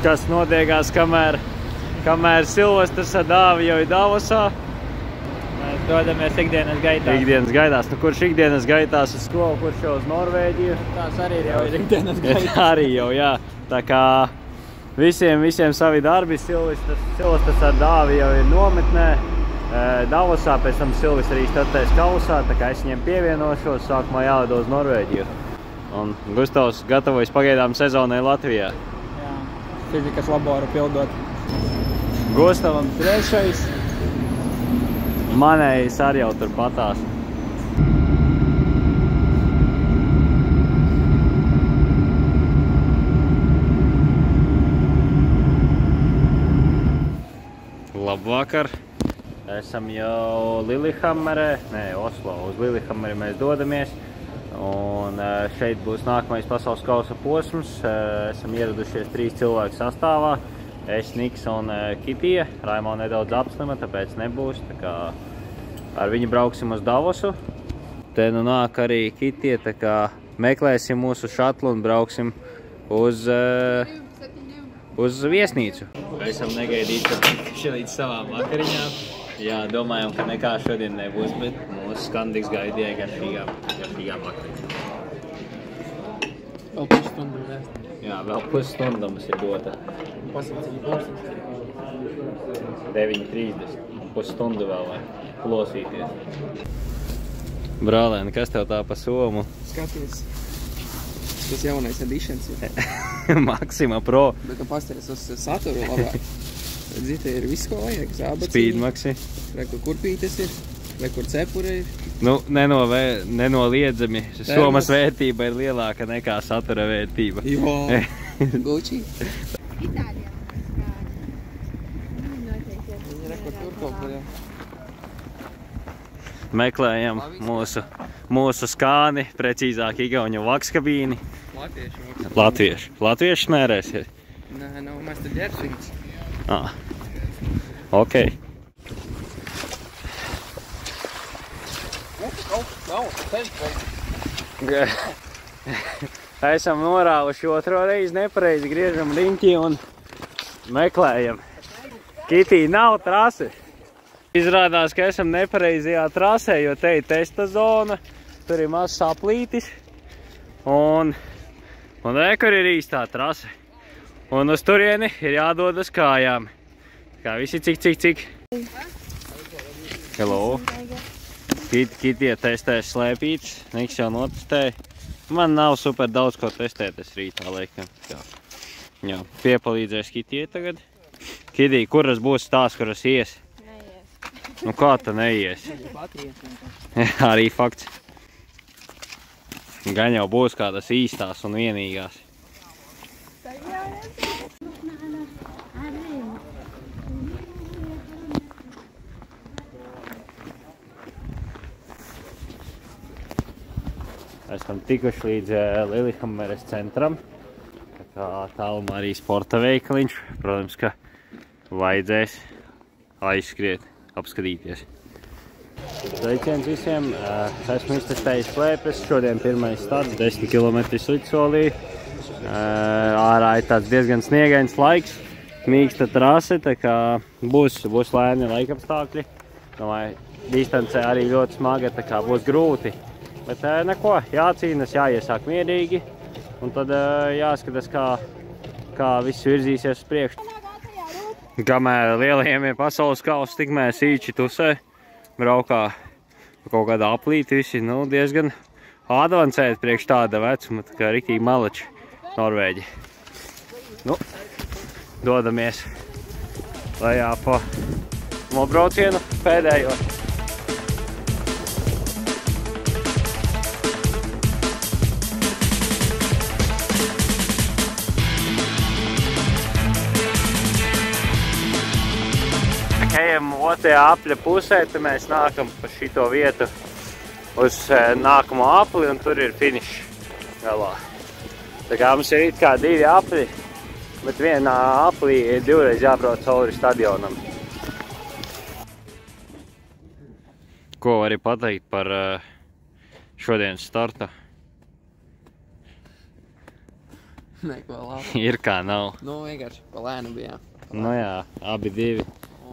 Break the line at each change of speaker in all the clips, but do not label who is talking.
kas notiekās, kamēr Silvestrs ar Dāvi jau ir Davosā.
Mēs dodamies ikdienas gaitās.
Ikdienas gaitās. Nu, kurš ikdienas gaitās uz skolu, kurš jau uz Norvēģiju?
Tās arī jau ir ikdienas gaitās.
Arī jau, jā. Tā kā visiem savi darbi. Silvestrs ar Dāvi jau ir nometnē Davosā, pēc tam Silvestrs arī startēs Kausā, tā kā es viņiem pievienošos, sākumā jālido uz Norvēģiju. Un Gustavs gatavojas pagaidām sezonai Latvijā.
Jā, fizikas laboru pildot.
Gustavam 3. Manējs arī jau tur patās. Labvakar! Esam jau Lillehammerē, Oslo, uz Lillehammeri mēs dodamies. Un šeit būs nākamais pasaules kausa posms. Esam ieradušies 3 cilvēku sastāvā. Es, Niks un Kitija. Raimo nedaudz apslima, tāpēc nebūs. Tā kā ar viņu brauksim uz Davosu. Te nu nāk arī Kitija, tā kā meklēsim mūsu šatlu un brauksim uz viesnīcu. Esam negaidīti līdz savām vakariņām. Jā, domājam, ka nekā šodien nebūs, bet mūsu skandiks gaidīja garšīgām vakariņām.
Vēl pusstundu vēst.
Jā, vēl pusstunda mums ir dota.
Pasacīgi būs.
9:30. Pusstundu vēl vai klosīties. Brālēni, kas tev tā pa somu?
Skaties. Tas jaunais editions ir.
Maxima Pro.
Bet tu pasties uz saturu labāk. Zite ir viss, ko vajag. Zābaciņi.
Speedmaxi.
Re, kur kurpītes ir. Re, kur cepure ir.
Nu, nenoliedzami. Somas vērtība ir lielāka nekā satura vērtība.
Jo. Gucci.
Itālijā.
Re, kur tur kaut kur, jā.
Meklējam mūsu skāni, precīzāk igauņu vakskabīni.
Latviešu.
Latviešu smērēsies?
Nē, nav, mēs tad ģersvīns.
Ok. Esam norāvuši otro reizi nepareizi, griežam riņķi un meklējam. Kitī, nav trasi. Izrādās, ka esam nepareizajā trasē, jo te ir testa zona, tur ir mazs aplītis un kur ir īstā trase. Un uz turieni ir jādodas kājām. Kā visi cik. Hello. Kitie testēs slēpītes. Niks jau notestēja. Man nav super daudz ko testēt, es rītā laikam. Jā, piepalīdzēs Kitie tagad. Kitī, kuras būs tās, kuras ies?
Neies.
Nu kā ta neies? Arī fakts. Gan jau būs kādas īstās un vienīgās. Esam tikuši līdz Lillehammeres centram. Tā kā tālumā arī sporta veikaliņš. Protams, ka vajadzēs aizskriet, apskatīties. Sveiciens visiem. Esmu iztestējis slēpes. Šodien pirmais starts, 10 km līdzsolī. Ārā ir tāds diezgan sniegains laiks. Mīksta trase, tā kā būs lēni laikapstākļi. Domāju, distance arī ļoti smaga, tā kā būs grūti. Bet neko, jācīnas, jāiesāk mierīgi, un tad jāskatās, kā viss virzīsies uz priekšu. Kamēr lielajiem ir pasaules kausa, tikmēr sīči tusē, braukā kaut kādā aplīti visi, nu, diezgan advancēti priekš tāda vecuma, tā kā riktīgi malači Norvēģi. Nu, dodamies lejā pa nobraucienu pēdējo. Ejam otrajā apļa pusē, tad mēs nākam pa šito vietu uz nākamo apli un tur ir finišs galā. Tā kā mums ir it kā 2 apļi, bet vienā aplī ir 2 reiz jābrauc cauri stadionam. Ko vari pateikt par šodienas startu?
Neko labi.
Ir kā nav.
Nu, vienkārši pa lēnu bijām.
Nu jā, abi divi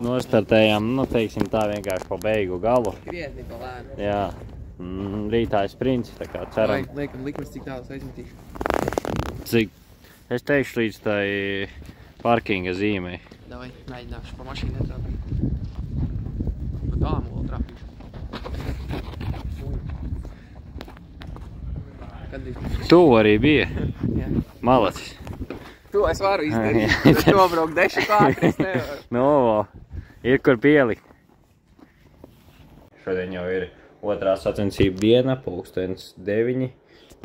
nostartējām, nu teiksim tā vienkārši pa beigu galu.
Krietni pa lēnu.
Jā, rītā ir sprints, tā kā ceram.
Liekam, likums cik tālus aizmetīšu.
Cik? Es teikšu līdz tai parkinga zīmei.
Davai, mēģināšu pa mašīnu netrāpīt. Pa tām vēl trāpīšu. Kad viņš?
Tu arī bija.
Jā.
Malacis.
To es varu izdarīt. Bet nobraukt dešu ātri es nevaru.
Nu, ir kur pielikt. Šodien jau ir otrā sacensība diena, 9:00.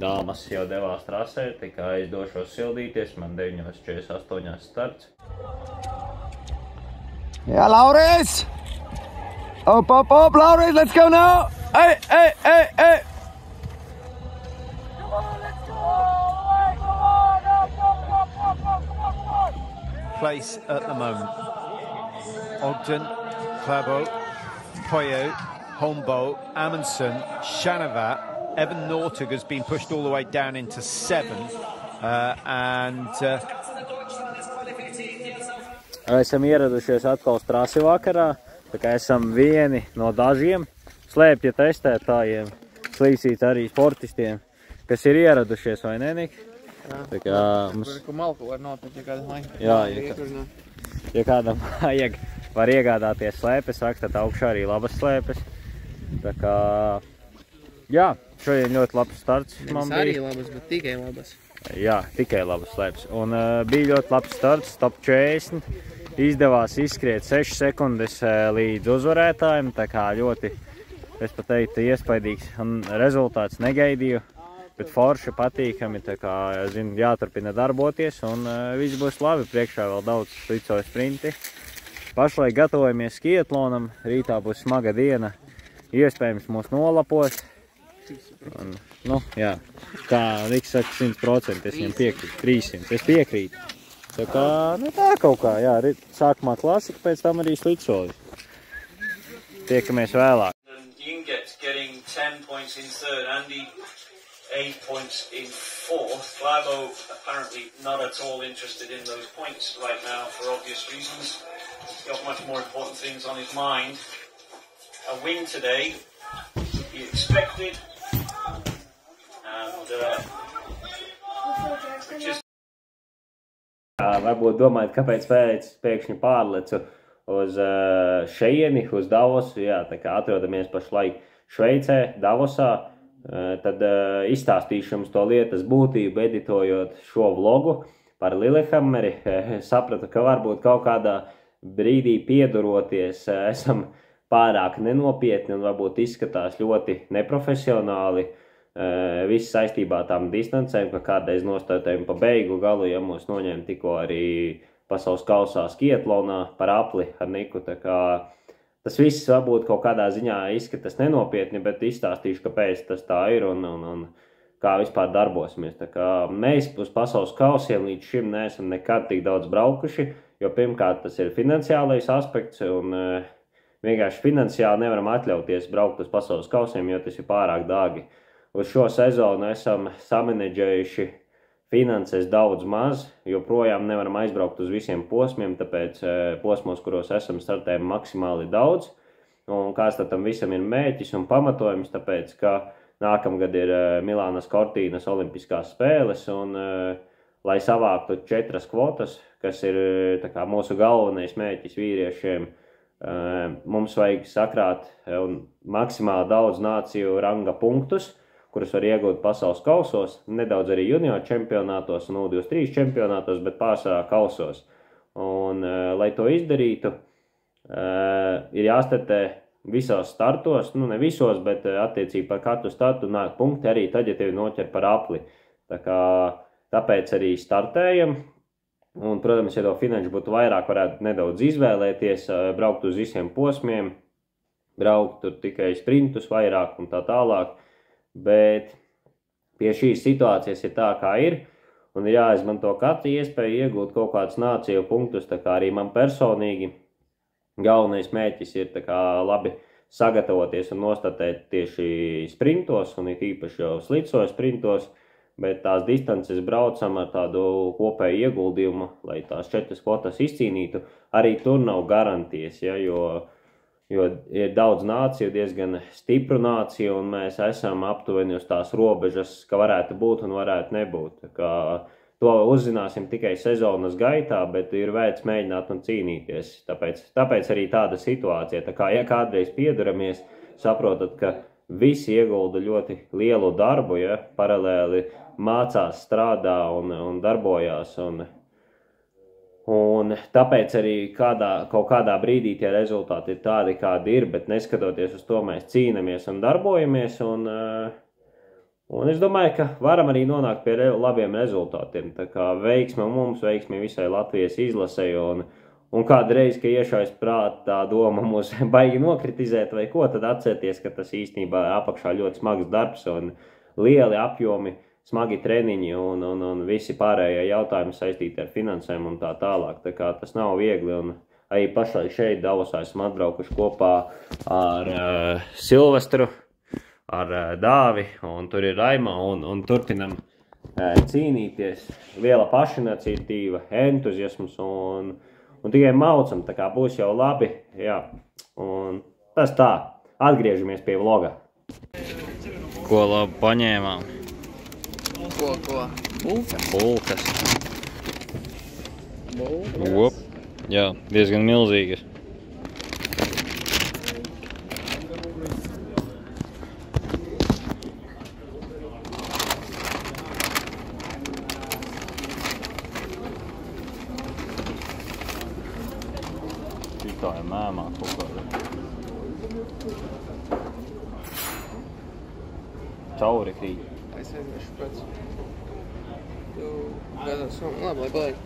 Dāmas jau devās trasē, tikai es došos sildīties, man 9:48 starts.
Yeah, Lauris! Up, Lauris, let's go now! Hey! Come on, let's go! Come on! Place at the moment. Ogden, Clabo, Poyo, Holmboe, Amundsen, Shanavat, Evan Nortug has been pushed all the way down into 7th,
Esam ieradušies atkal trasi vakarā, tā kā esam vieni no dažiem slēpja testētājiem, slīsīt arī sportistiem, kas ir ieradušies, vai ne, Nik? Tā kā mums...
Kur malku var nopēt, ja kādam vajag.
Jā, ja kādam vajag, var iegādāties slēpes, tad augšā arī labas slēpes. Tā kā, jā, šodien ļoti labs starts man bija.
Arī labas, bet tikai labas.
Jā, tikai labas slēpes. Un bija ļoti labs starts, top 40. Izdevās izskriet 6 sekundes līdz uzvarētājiem, tā kā ļoti, es pat teiktu, iespaidīgs rezultāts negaidīju, bet forši patīkami, tā kā, zinu, jāturpina darboties un viss būs labi, priekšā vēl daudz slicoju sprinti. Pašlaik gatavojamies skiatlonam, rītā būs smaga diena, iespējams mūs nolapos. Un, nu, jā, kā Riks saka 100%, es viņam piekrītu, 300, es piekrītu. Tā kā, nu tā kaut kā, jā, sākumā klasika, pēc tam arī slicoli. Tiekamies vēlāk. Inget getting 10 points in third, Andy 8 points in fourth. Clabo apparently not at all interested in those points right now for obvious reasons. He's got much more important things on his mind. A win today would be expected. And just varbūt domājat, kāpēc pēkšņi pārlecu uz šeieni, uz Davosu, jā, tā kā atrodamies pašlaik Šveicē, Davosā, tad izstāstīšu jums to lietas būtību, editojot šo vlogu par Lillehammeri. Sapratu, ka varbūt kaut kādā brīdī pieduroties esam pārāk nenopietni un varbūt izskatās ļoti neprofesionāli. Viss saistībā tām distancēm, ka kādreiz nostājām pa beigu galu, ja mūs noņēma tikko arī pasaules kausā skiatlonā par apli ar Niku. Tā kā tas viss varbūt kaut kādā ziņā izskatās nenopietni, bet izstāstīšu, kāpēc tas tā ir un kā vispār darbosimies. Tā kā mēs uz pasaules kausiem līdz šim neesam nekad tik daudz braukuši, jo pirmkārt tas ir finansiālais aspekts un vienkārši finansiāli nevaram atļauties braukt uz pasaules kausiem, jo tas ir pārāk dārgi. Uz šo sezonu esam samanedžējuši finanses daudz maz, joprojām nevaram aizbraukt uz visiem posmiem, tāpēc posmos, kuros esam, startējam maksimāli daudz. Un kāds tad tam visam ir mērķis un pamatojums, tāpēc, ka nākamgad ir Milānas Cortīnas olimpiskās spēles un lai savāktu 4 kvotas, kas ir tā kā mūsu galvenais mērķis vīriešiem, mums vajag sakrāt maksimāli daudz nāciju ranga punktus, kurus var iegūt pasaules kausos, nedaudz arī junior čempionātos un U23 čempionātos, bet pārsvarā kausos. Un, lai to izdarītu, ir jāstartē visos startos, nu ne visos, bet attiecīgi par katru startu nāk punkti arī tad, ja tevi noķer par apli. Tāpēc arī startējam. Un, protams, ja to finanšu būtu vairāk, varētu nedaudz izvēlēties, braukt uz visiem posmiem, braukt tur tikai sprintus vairāk un tā tālāk. Bet pie šīs situācijas ir tā, kā ir, un ir jāizmanto katru iespēju iegūt kaut kādus nāciju punktus, tā kā arī man personīgi galvenais mērķis ir tā kā labi sagatavoties un nostartēt tieši sprintos, un ir īpaši jau slicoju sprintos, bet tās distances braucam ar tādu kopēju ieguldījumu, lai tās 4 kvotas izcīnītu. Arī tur nav garantijas, ja, jo ir daudz nāciju, diezgan stipru nāciju, un mēs esam aptuveni uz tās robežas, ka varētu būt un varētu nebūt. To uzzināsim tikai sezonas gaitā, bet ir vērts mēģināt un cīnīties. Tāpēc arī tāda situācija. Tā kā, ja kādreiz pieduramies, saprotat, ka visi iegulda ļoti lielu darbu, ja, paralēli mācās, strādā un darbojās. Un tāpēc arī kaut kādā brīdī tie rezultāti ir tādi, kādi ir, bet neskatoties uz to, mēs cīnamies un darbojamies. Un es domāju, ka varam arī nonākt pie labiem rezultātiem. Tā kā veiksme mums, veiksme visai Latvijas izlasei, un kādreiz, ka iešaujas prātā tā doma mūs baigi nokritizēt vai ko, tad atcerieties, ka tas īstenībā apakšā ļoti smags darbs un lieli apjomi, smagi treniņi un visi pārējie jautājumi saistīti ar finansēm un tā tālāk. Tā kā tas nav viegli, un arī pašai šeit Davosā esam atbraukuši kopā ar Silvestru, ar Dāvi, un tur ir Raima, un turpinam cīnīties. Liela pašiniciatīva, entuziasms, un tikai maucam, tā kā būs jau labi, jā. Un tas tā, atgriežamies pie vloga. Ko labi paņēmām?
Ko? Bulkas?
Bulkas.
Bulkas?
Op, jā, diezgan milzīgas. Tā ir mēmā kaut kāda. Cauri krīt.
Es aizvešu pēc. Tu gādās som. Labi, lai paliek.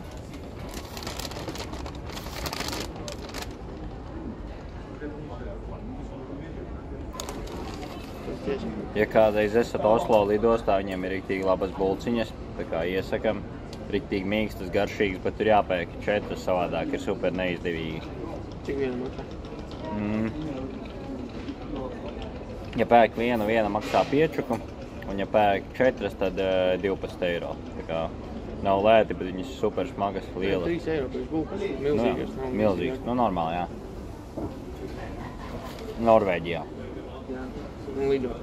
Ja kādreiz esat Oslo lidostā, viņiem ir riktīgi labas bulciņas. Tā kā iesakam, riktīgi mīkstas, garšīgas, bet tur jāpērk 4, savādāk ir super neizdevīgi.
Cik viena maksā?
Ja pērk viena maksā 5, un ja pērk 4, tad 12 eiro. Tā kā nav lēti, bet viņas super smagas, lielas.
3 eiro pēc bulkas. Milzīgas.
Nu, milzīgas, nu normāli, jā. Norvēģijā.
Jā, nu lidot.